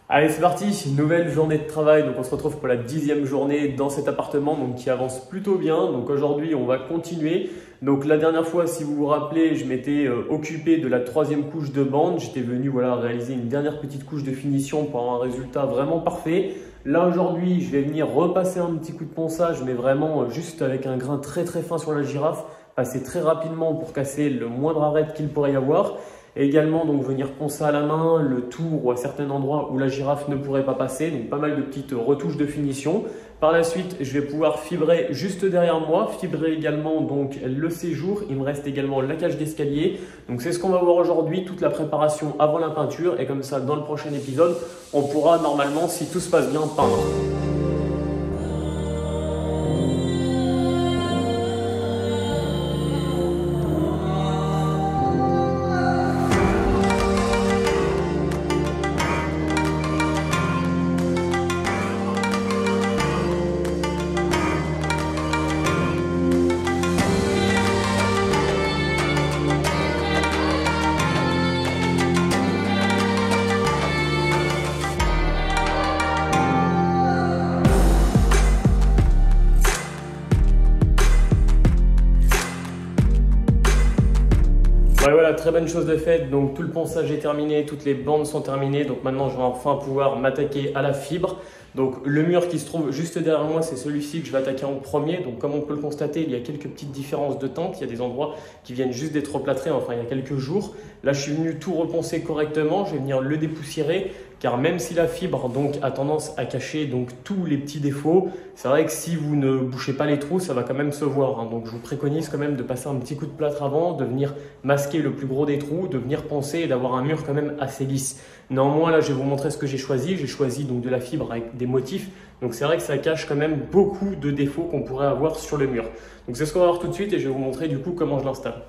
Allez, c'est parti, nouvelle journée de travail. Donc on se retrouve pour la 10e journée dans cet appartement donc qui avance plutôt bien. Donc aujourd'hui on va continuer. Donc la dernière fois, si vous vous rappelez, je m'étais occupé de la 3e couche de bande. J'étais venu réaliser une dernière petite couche de finition pour avoir un résultat vraiment parfait. Là aujourd'hui, je vais venir repasser un petit coup de ponçage, mais vraiment juste avec un grain très fin sur la girafe. Passer très rapidement pour casser le moindre arête qu'il pourrait y avoir. Et également donc venir poncer à la main le tour ou à certains endroits où la girafe ne pourrait pas passer. Donc pas mal de petites retouches de finition. Par la suite, je vais pouvoir fibrer juste derrière moi. Fibrer également donc le séjour. Il me reste également la cage d'escalier. Donc c'est ce qu'on va voir aujourd'hui, toute la préparation avant la peinture. Et comme ça, dans le prochain épisode, on pourra normalement, si tout se passe bien, peindre. Ouais, voilà, très bonne chose de faite. Donc tout le ponçage est terminé, toutes les bandes sont terminées. Donc maintenant, je vais enfin pouvoir m'attaquer à la fibre. Donc le mur qui se trouve juste derrière moi, c'est celui-ci que je vais attaquer en premier. Donc comme on peut le constater, il y a quelques petites différences de teinte. Il y a des endroits qui viennent juste d'être replâtrés, enfin il y a quelques jours. Là, je suis venu tout reponcer correctement. Je vais venir le dépoussiérer. Car même si la fibre donc, a tendance à cacher donc, tous les petits défauts, c'est vrai que si vous ne bouchez pas les trous, ça va quand même se voir. Hein. Donc je vous préconise quand même de passer un petit coup de plâtre avant, de venir masquer le plus gros des trous, de venir poncer et d'avoir un mur quand même assez lisse. Néanmoins, là, je vais vous montrer ce que j'ai choisi. J'ai choisi donc de la fibre avec des motifs. Donc c'est vrai que ça cache quand même beaucoup de défauts qu'on pourrait avoir sur le mur. Donc c'est ce qu'on va voir tout de suite et je vais vous montrer du coup comment je l'installe.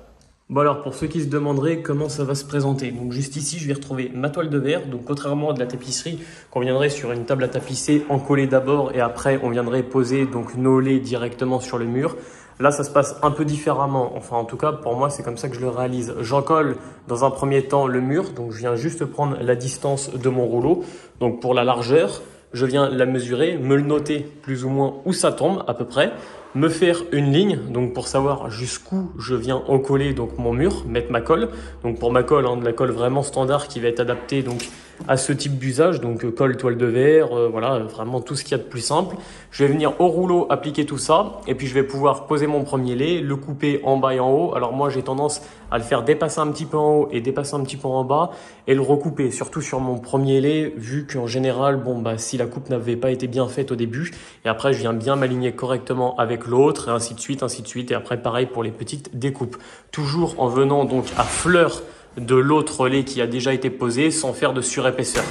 Bon alors pour ceux qui se demanderaient comment ça va se présenter, donc juste ici je vais retrouver ma toile de verre, donc contrairement à de la tapisserie qu'on viendrait sur une table à tapisser, encoller d'abord et après on viendrait poser donc nos laits directement sur le mur. Là ça se passe un peu différemment, enfin en tout cas pour moi c'est comme ça que je le réalise. J'encolle dans un premier temps le mur, donc je viens juste prendre la distance de mon rouleau, donc pour la largeur. Je viens la mesurer, me le noter plus ou moins où ça tombe à peu près, me faire une ligne donc pour savoir jusqu'où je viens encoller donc mon mur, mettre ma colle. Donc pour ma colle, de la colle vraiment standard qui va être adaptée donc à ce type d'usage, donc colle, toile de verre, voilà, vraiment tout ce qu'il y a de plus simple. Je vais venir au rouleau appliquer tout ça et puis je vais pouvoir poser mon premier lait, le couper en bas et en haut. Alors moi j'ai tendance à le faire dépasser un petit peu en haut et dépasser un petit peu en bas et le recouper, surtout sur mon premier lait, vu qu'en général, si la coupe n'avait pas été bien faite au début, et après je viens bien m'aligner correctement avec l'autre, et ainsi de suite, et après pareil pour les petites découpes. Toujours en venant donc à fleur de l'autre lait qui a déjà été posé, sans faire de surépaisseur.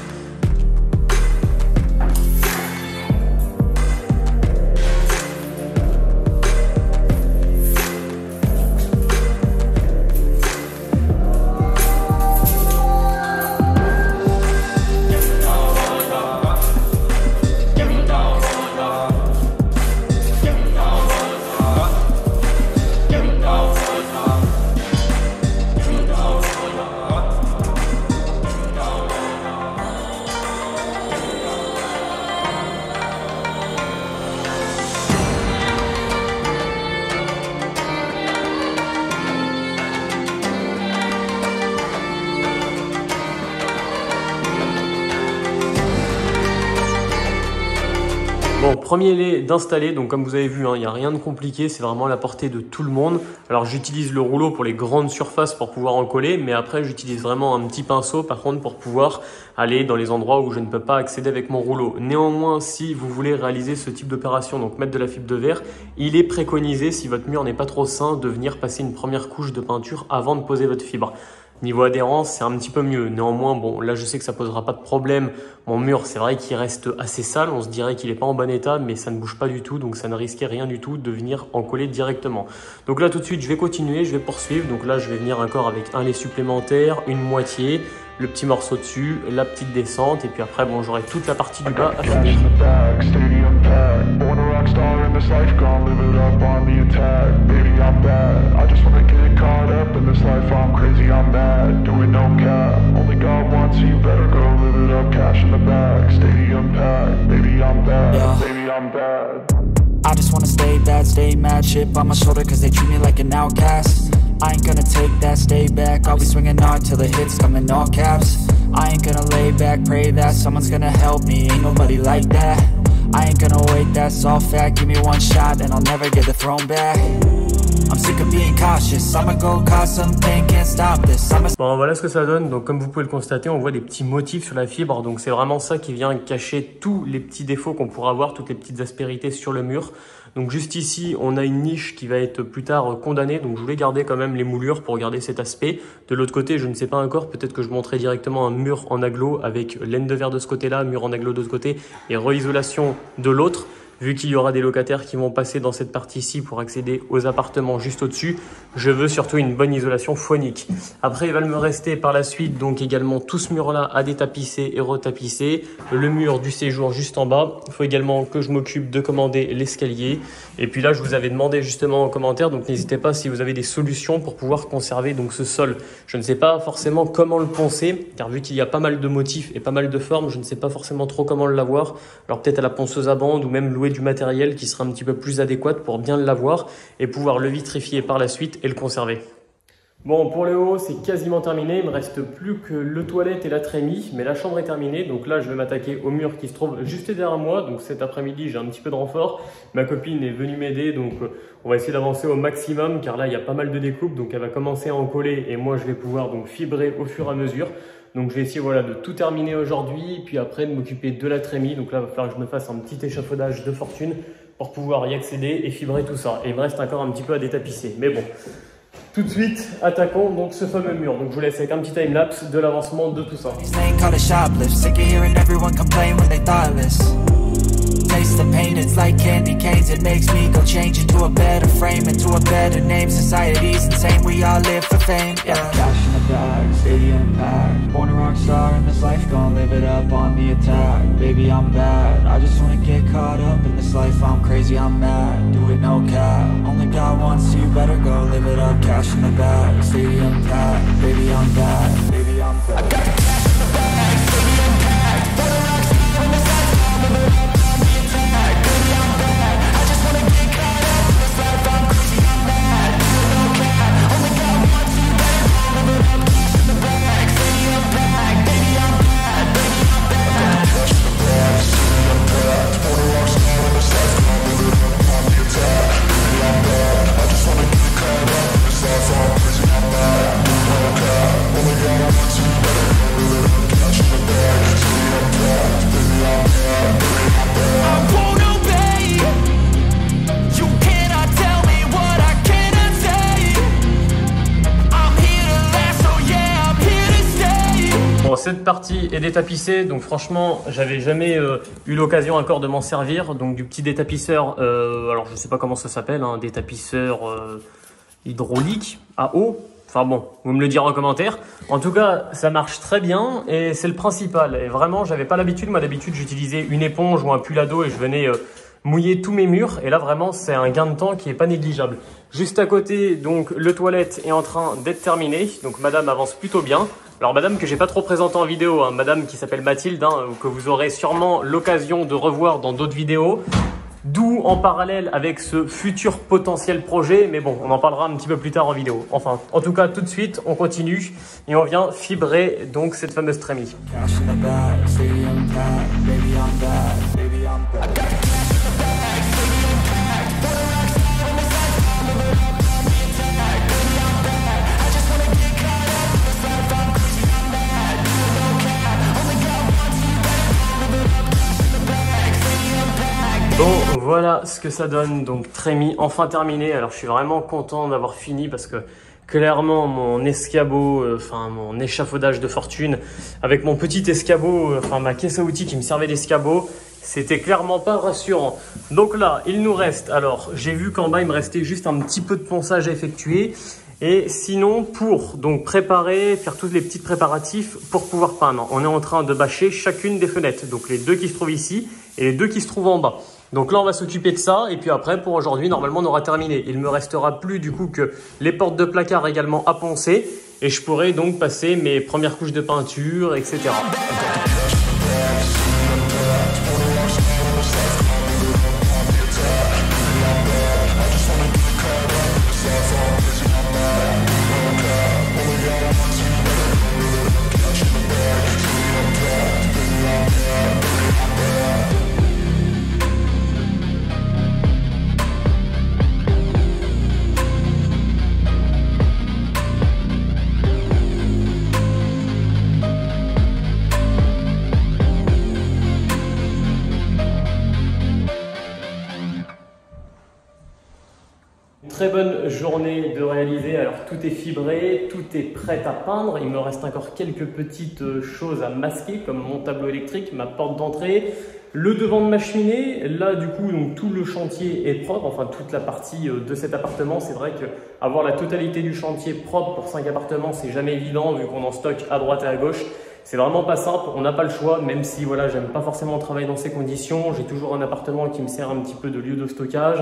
Bon, premier lait d'installer, donc comme vous avez vu, il n'y a rien de compliqué, c'est vraiment à la portée de tout le monde. Alors j'utilise le rouleau pour les grandes surfaces pour pouvoir en coller, mais après j'utilise vraiment un petit pinceau par contre pour pouvoir aller dans les endroits où je ne peux pas accéder avec mon rouleau. Néanmoins, si vous voulez réaliser ce type d'opération, donc mettre de la fibre de verre, il est préconisé, si votre mur n'est pas trop sain, de venir passer une première couche de peinture avant de poser votre fibre. Niveau adhérence, c'est un petit peu mieux. Néanmoins, là, je sais que ça posera pas de problème. Mon mur, c'est vrai qu'il reste assez sale. On se dirait qu'il est pas en bon état, mais ça ne bouge pas du tout. Donc, ça ne risquait rien du tout de venir en coller directement. Donc là, tout de suite, je vais continuer, je vais poursuivre. Donc là, je vais venir encore avec un lait supplémentaire, une moitié, le petit morceau dessus, la petite descente. Et puis après, j'aurai toute la partie du bas à finir. rock star in this life, gonna live it up on the attack. Baby, I'm bad, I just wanna get caught up in this life. I'm crazy, I'm mad, doing no cap. Only God wants you, better go live it up. Cash in the bag, stadium packed. Baby, I'm bad, yeah. Baby, I'm bad. I just wanna stay bad, stay mad. Chip on my shoulder cause they treat me like an outcast. I ain't gonna take that, stay back. I'll be swinging hard till the hits come in all caps. I ain't gonna lay back, pray that someone's gonna help me. Ain't nobody like that. I ain't gonna wait, that's all fact. Give me one shot and I'll never get the throne back. I'm sick of being cautious. I'ma go cause something, can't stop this. Bon, voilà ce que ça donne. Donc comme vous pouvez le constater, on voit des petits motifs sur la fibre. Donc c'est vraiment ça qui vient cacher tous les petits défauts qu'on pourra avoir, toutes les petites aspérités sur le mur. Donc juste ici, on a une niche qui va être plus tard condamnée. Donc je voulais garder quand même les moulures pour garder cet aspect. De l'autre côté, je ne sais pas encore. Peut-être que je montrerai directement un mur en aglo avec laine de verre de ce côté-là, mur en aglo de ce côté et re-isolation de l'autre. Vu qu'il y aura des locataires qui vont passer dans cette partie-ci pour accéder aux appartements juste au-dessus, je veux surtout une bonne isolation phonique. Après, il va me rester par la suite donc également tout ce mur-là à détapisser et retapisser. Le mur du séjour juste en bas. Il faut également que je m'occupe de commander l'escalier. Et puis là, je vous avais demandé justement en commentaire, donc n'hésitez pas si vous avez des solutions pour pouvoir conserver donc ce sol. Je ne sais pas forcément comment le poncer, car vu qu'il y a pas mal de motifs et pas mal de formes, je ne sais pas forcément trop comment l'avoir. Alors peut-être à la ponceuse à bande ou même louer du matériel qui sera un petit peu plus adéquat pour bien l'avoir et pouvoir le vitrifier par la suite et le conserver. Bon, pour le haut, c'est quasiment terminé. Il me reste plus que le toilette et la trémie, mais la chambre est terminée. Donc là, je vais m'attaquer au mur qui se trouve juste derrière moi. Donc cet après-midi, j'ai un petit peu de renfort. Ma copine est venue m'aider, donc on va essayer d'avancer au maximum, car là, il y a pas mal de découpes. Donc elle va commencer à en coller et moi, je vais pouvoir donc fibrer au fur et à mesure. Donc je vais essayer voilà, de tout terminer aujourd'hui, puis après de m'occuper de la trémie. Donc là, il va falloir que je me fasse un petit échafaudage de fortune pour pouvoir y accéder et fibrer tout ça. Et il me reste encore un petit peu à détapisser. Mais bon, tout de suite, attaquons donc ce fameux mur. Donc je vous laisse avec un petit time-lapse de l'avancement de tout ça. Taste the pain, it's like candy canes. It makes me go change into a better frame, into a better name. Society's insane, we all live for fame, yeah. Cash in the bag, stadium packed. Born a rock star in this life, gonna live it up on the attack. Baby, I'm bad, I just wanna get caught up in this life. I'm crazy, I'm mad, do it no cap. Only God wants you, better go live it up. Cash in the bag, stadium packed. Baby, I'm bad, baby, I'm bad. I got the cash in the bag, stadium packed. Born a rock star in this life, gonna live it up. Cette partie est détapissée, donc franchement j'avais jamais eu l'occasion encore de m'en servir, donc du petit détapisseur, alors je sais pas comment ça s'appelle, un détapisseur hydraulique à eau, enfin bon, vous me le direz en commentaire. En tout cas ça marche très bien et c'est le principal, et vraiment j'avais pas l'habitude, moi d'habitude j'utilisais une éponge ou un pull à dos et je venais mouiller tous mes murs, et là vraiment c'est un gain de temps qui est pas négligeable. Juste à côté, donc le toilette est en train d'être terminé, donc madame avance plutôt bien. Alors madame que j'ai pas trop présentée en vidéo, hein, madame qui s'appelle Mathilde, hein, que vous aurez sûrement l'occasion de revoir dans d'autres vidéos, d'où en parallèle avec ce futur potentiel projet, mais bon on en parlera un petit peu plus tard en vidéo. Enfin en tout cas tout de suite on continue et on vient fibrer donc cette fameuse trémie. Bon, voilà ce que ça donne, donc trémie enfin terminé. Alors je suis vraiment content d'avoir fini parce que clairement mon escabeau, enfin mon échafaudage de fortune avec mon petit escabeau, enfin ma caisse à outils qui me servait d'escabeau, c'était clairement pas rassurant. Donc là, il nous reste, alors j'ai vu qu'en bas il me restait juste un petit peu de ponçage à effectuer. Et sinon, pour donc préparer, faire tous les petits préparatifs pour pouvoir peindre, on est en train de bâcher chacune des fenêtres. Donc les deux qui se trouvent ici et les deux qui se trouvent en bas. Donc là, on va s'occuper de ça. Et puis après, pour aujourd'hui, normalement, on aura terminé. Il me restera plus du coup que les portes de placard également à poncer. Et je pourrai donc passer mes premières couches de peinture, etc. Très bonne journée de réaliser, alors tout est fibré, tout est prêt à peindre, il me reste encore quelques petites choses à masquer comme mon tableau électrique, ma porte d'entrée, le devant de ma cheminée. Là du coup donc, tout le chantier est propre, enfin toute la partie de cet appartement. C'est vrai qu'avoir la totalité du chantier propre pour 5 appartements c'est jamais évident vu qu'on en stocke à droite et à gauche. C'est vraiment pas simple, on n'a pas le choix, même si voilà, j'aime pas forcément travailler dans ces conditions. J'ai toujours un appartement qui me sert un petit peu de lieu de stockage.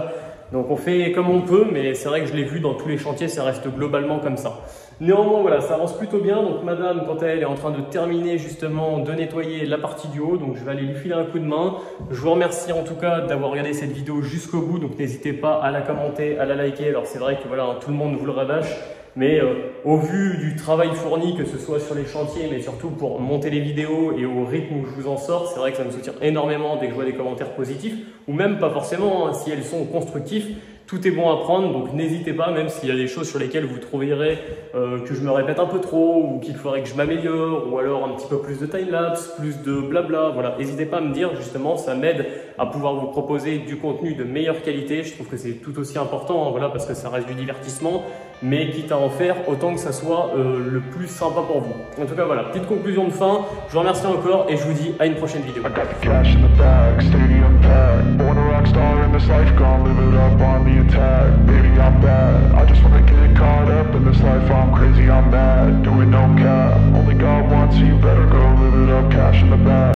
Donc on fait comme on peut, mais c'est vrai que je l'ai vu dans tous les chantiers, ça reste globalement comme ça. Néanmoins, voilà, ça avance plutôt bien. Donc madame, quant à elle, est en train de terminer justement de nettoyer la partie du haut. Donc je vais aller lui filer un coup de main. Je vous remercie en tout cas d'avoir regardé cette vidéo jusqu'au bout. Donc n'hésitez pas à la commenter, à la liker. Alors c'est vrai que voilà, tout le monde vous le rabâche. Mais au vu du travail fourni, que ce soit sur les chantiers, mais surtout pour monter les vidéos et au rythme où je vous en sors, c'est vrai que ça me soutient énormément dès que je vois des commentaires positifs, ou même pas forcément, hein, si elles sont constructives. Tout est bon à prendre, donc n'hésitez pas, même s'il y a des choses sur lesquelles vous trouverez que je me répète un peu trop, ou qu'il faudrait que je m'améliore, ou alors un petit peu plus de time-lapse, plus de blabla, voilà. N'hésitez pas à me dire, justement, ça m'aide à pouvoir vous proposer du contenu de meilleure qualité. Je trouve que c'est tout aussi important, hein, voilà, parce que ça reste du divertissement, mais quitte à en faire, autant que ça soit le plus sympa pour vous. En tout cas, voilà, petite conclusion de fin. Je vous remercie encore et je vous dis à une prochaine vidéo. I got the cash in the bag, stadium packed. Born a rock star in this life, gonna live it up on the